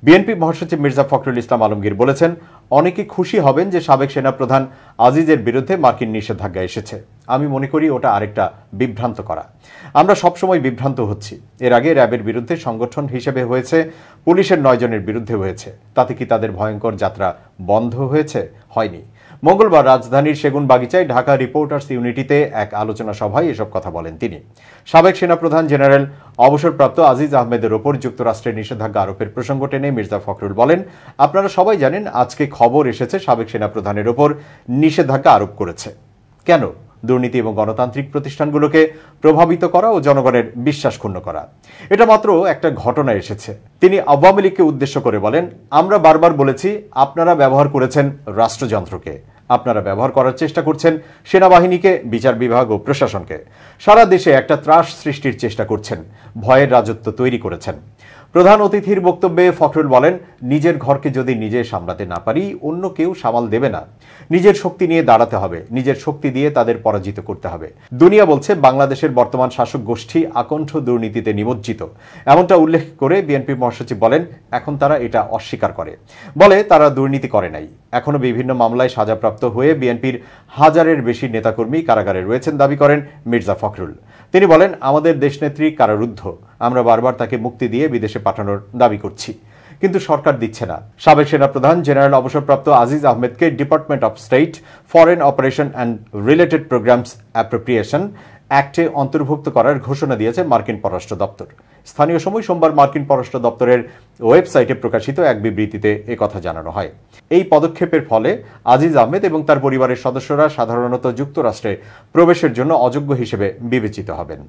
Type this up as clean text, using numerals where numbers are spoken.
BNP মহাসচিব মির্জা ফখরুল ইসলাম আলমগীর বলেছেন, অনেকে খুশি হবেন যে সাবেক সেনাপ্রধান আজিজের বিরুদ্ধে মার্কিন নিষেধাজ্ঞা এসেছে। আমি মনে করি ওটা আরেকটা বিভ্রান্ত করা। আমরা সবসময় বিভ্রান্ত হচ্ছি। এর আগে র্যাবের বিরুদ্ধে সংগঠন হিসেবে হয়েছে, পুলিশের 9 জনের বিরুদ্ধে হয়েছে। তাতে কি তাদের ভয়ঙ্কর যাত্রা বন্ধ হয়েছে? হয়নি। মঙ্গলবার রাজধানীর সেগুনবাগিচায় ঢাকা রিপোর্টার্স ইউনিটিতে এক আলোচনা সভায় এসব কথা বলেন তিনি। সাবেক সেনাপ্রধান জেনারেল অবসরপ্রাপ্ত আজিজ আহমেদের ওপর যুক্তরাষ্ট্রের নিষেধাজ্ঞা আরোপের প্রসঙ্গ টেনে মির্জা ফখরুল বলেন, আপনারা সবাই জানেন আজকে খবর এসেছে সাবেক সেনাপ্রধানের ওপর নিষেধাজ্ঞা আরোপ করেছে। কেন? দুর্নীতি এবং গণতান্ত্রিক প্রতিষ্ঠানগুলোকে প্রভাবিত করা ও জনগণের বিশ্বাস ক্ষুণ্ণ করা। এটা মাত্র একটা ঘটনা এসেছে। তিনি আওয়ামী লীগকে উদ্দেশ্য করে বলেন, আমরা বারবার বলেছি আপনারা ব্যবহার করেছেন রাষ্ট্রযন্ত্রকে, আপনারা ব্যবহার করার চেষ্টা করছেন সেনাবাহিনীকে, বিচার বিভাগ ও প্রশাসনকে। সারা দেশে একটা ত্রাস সৃষ্টির চেষ্টা করছেন, ভয়ের রাজত্ব তৈরি করেছেন। প্রধান অতিথির বক্তব্যে ফখরুল বলেন, নিজের ঘরকে যদি নিজে সামলাতে না পারি অন্য কেউ সামাল দেবে না। নিজের শক্তি নিয়ে দাঁড়াতে হবে, নিজের শক্তি দিয়ে তাদের পরাজিত করতে হবে। দুনিয়া বলছে বাংলাদেশের বর্তমান শাসক গোষ্ঠী আকণ্ঠ দুর্নীতিতে নিমজ্জিত। এমনটা উল্লেখ করে বিএনপি মহাসচিব বলেন, এখন তারা এটা অস্বীকার করে, বলে তারা দুর্নীতি করে নাই। এখনো বিভিন্ন মামলায় সাজাপ্রাপ্ত হয়ে বিএনপির 1000-এর বেশি নেতাকর্মী কারাগারে রয়েছেন দাবি করেন মির্জা ফখরুল। তিনি বলেন, আমাদের দেশনেত্রী কারারুদ্ধ, আমরা বারবার তাকে মুক্তি দিয়ে বিদেশে পাঠানোর দাবি করছি, কিন্তু সরকার দিচ্ছে না। সাবেক সেনাপ্রধান জেনারেল অবসরপ্রাপ্ত আজিজ আহমেদকে department of state foreign operation and related programs appropriation অ্যাক্টে অন্তর্ভুক্ত করার ঘোষণা দিয়েছে মার্কিন পররাষ্ট্র দপ্তর। স্থানীয় সময় সোমবার মার্কিন পররাষ্ট্র দপ্তরের ওয়েবসাইটে প্রকাশিত এক বিবৃতিতে একথা জানানো হয়। এই পদক্ষেপের ফলে আজিজ আহমেদ এবং তার পরিবারের সদস্যরা সাধারণত যুক্তরাষ্ট্রে প্রবেশের জন্য অযোগ্য হিসেবে বিবেচিত হবেন।